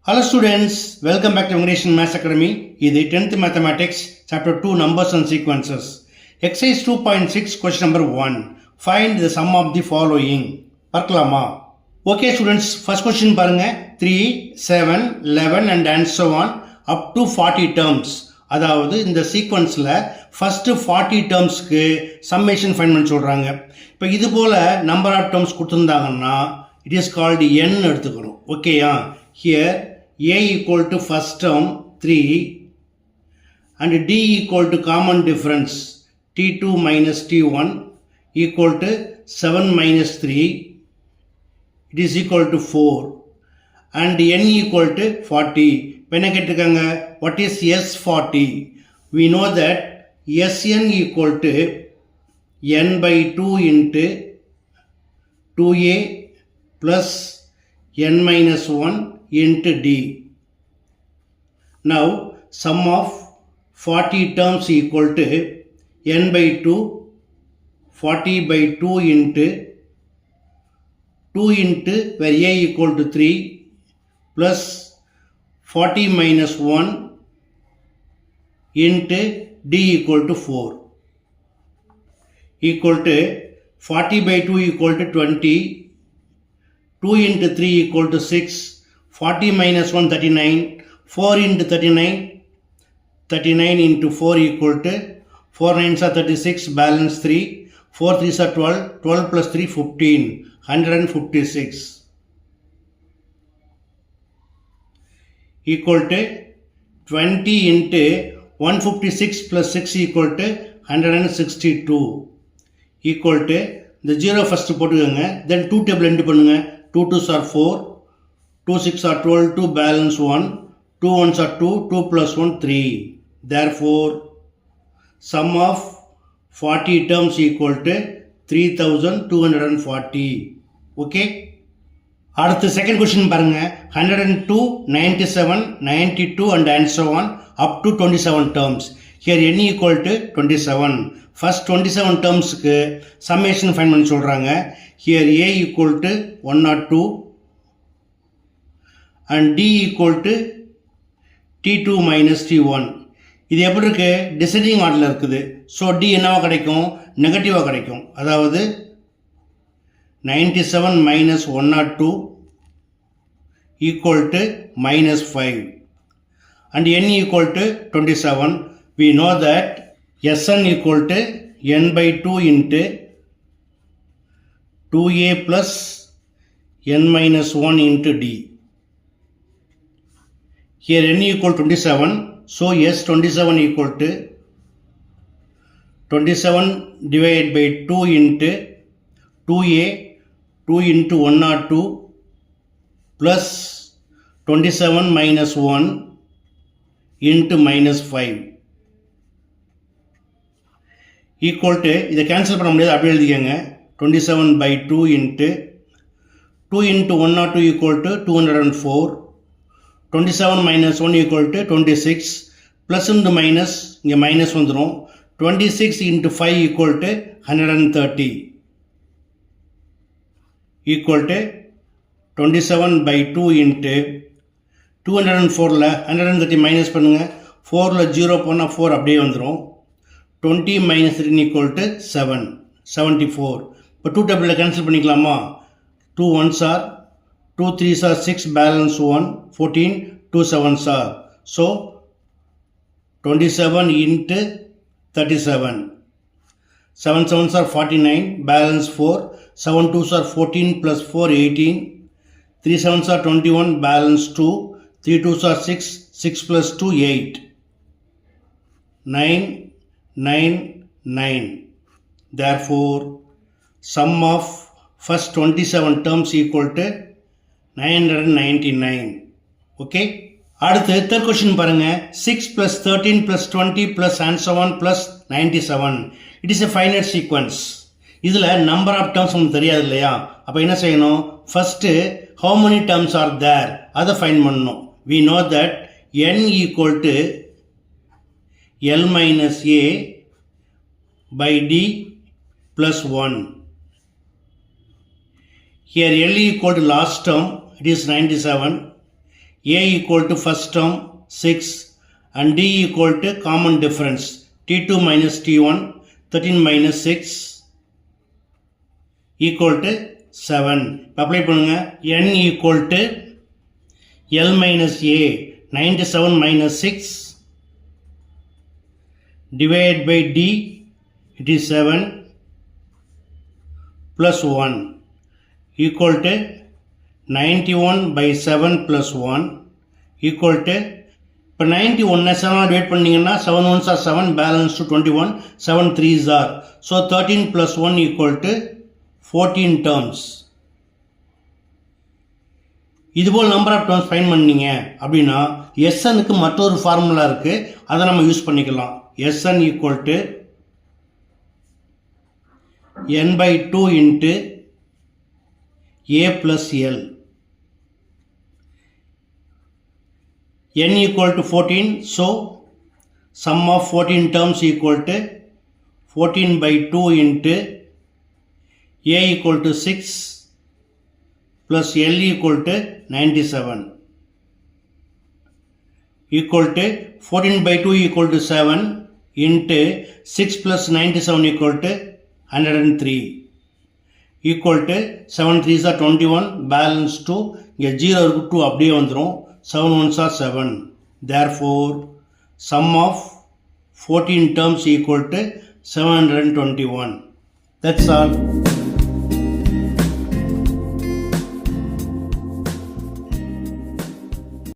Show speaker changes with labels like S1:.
S1: Hello students, welcome back to English Maths Academy. This is 10th Mathematics, Chapter 2, Numbers and Sequences. Exercise 2.6, question number 1. Find the sum of the following. பார்க்கலாமா? Okay students, first question பாருங்க. 3, 7, 11 and so on up to 40 terms. அதாவது இந்த சீக்வன்ஸில் first 40 டேர்ம்ஸ்க்கு summation find பண்ண சொல்கிறாங்க. இப்போ இது போல் நம்பர் ஆஃப் டேர்ம்ஸ் கொடுத்துருந்தாங்கன்னா இட் இஸ் கால்டு n எடுத்துக்கணும். ஓகேயா? Here a equal to first term 3 and d equal to common difference t2 minus t1 equal to 7 minus 3, it is equal to 4 and n equal to 40. when கேட்டிருக்காங்க what is s40? we know that sn equal to n by 2 into 2a plus n minus 1 into d. Now sum of 40 terms equal to n by 2, 40 by 2 into 2 into where a equal to 3 plus 40 minus 1 into d equal to 4 equal to 40 by 2 equal to 20, 2 into 3 equal to 6, 40 minus 1 39, 4 into 39, 39 into 4 equal to 4 9s are 36, balance 3, 4 3s are 12, 12 plus 3 15, 156 equal to 20 into 156 plus 6 equal to 162 equal to the 0 first போட்டுக்கோங்க, then 2 table end பண்ணுங்க. 2 2s are 4, 2 6 are 12, 2 balance 1, 2 1s are 2, 2 plus 1 3. Therefore, sum of 40 terms equal to 3240. Okay? அடுத்து second question பாருங்க. 102, 97, 92 and so on up to 27 terms. Here n equal to 27. First 27 termsக்கு summation find பண்ண சொல்றாங்க. Here a equal to 102 and d equal to t2 minus t1. இது எப்படி இருக்கு? Deciding ஆர்டரில் இருக்குது. So d என்னவா கிடைக்கும்? நெகட்டிவாக கிடைக்கும். அதாவது 97 minus 102 equal to minus 5 and n equal to 27. We know that Sn equal to n by 2 into 2a plus n minus 1 into d. Here n equal to 27, so S27 equal to 27 divided by 2 into 2a, 2 into 102 plus 27 minus 1 into minus 5 equal to, இதை cancel பண்ண முடியாது, அப்படி எழுதிக்கங்க. 27 by 2 into 2 into 102 equal to 204, 27 minus 1 equal to 26, plus into minus, இங்கே minus வந்துடும். 26 into 5 equal to 130 equal to 27 by 2 into 204ல 130 minus பண்ணுங்க. 4ல 0 போனால் 4 அப்படியே வந்துடும். 20 minus 3 equal to 7, 74. இப்போ 2 டேபிளில் கேன்சல் பண்ணிக்கலாமா? 2 1s are 2 3s are 6, balance 1, 14, 2 7s are. So 27 into 37. 7 7s are 49, balance 4, 7 2s are 14 plus 4 18, 3 7s are 21, balance 2, 3 2s are 6, 6 plus 2 8, 9 9 9. Therefore, sum of first 27 terms equal to 999. Okay? அடுத்து third question பாருங்க. 6 plus 13 plus 20 plus and so on plus 97. It is a finite sequence. இதில் number of terms உங்களுக்கு தெரியாது இல்லையா? அப்போ என்ன செய்யணும்? First, how many terms are there? அதை find பண்ணணும். We know that n equal to L minus a by d plus 1. Here L equal to last term, it is 97. A equal to first term 6 and D equal to common difference T2 minus T1 13 minus 6 equal to 7. apply பண்ணுங்க. N equal to L minus A 97 minus 6 divided by D, it is 7 plus 1 equal to 91 by 7 plus 1 equal to இப்போ 91 7 divide பண்ணிங்கன்னா 7 1s are 7 balance to 21 7 3s are so 13 plus 1 equal to 14 terms. இதுபோல் number of terms find பண்ணீங்க அப்படின்னா எஸ்எனுக்கு மற்றொரு formula இருக்குது, அதை நம்ம use பண்ணிக்கலாம். SN equal to n by 2 into a plus l. n equal to 14, so sum of 14 terms equal to 14 by 2 into a equal to 6 plus l equal to 97 equal to 14 by 2 equal to 7 into 6 plus 97 equal to 103 equal to 7 3s are 21 balance to இங்கே 0 இருக்கு 2 அப்படியே வந்துடும் 7 1s are 7. Therefore sum of 14 terms equal to 721. That's all.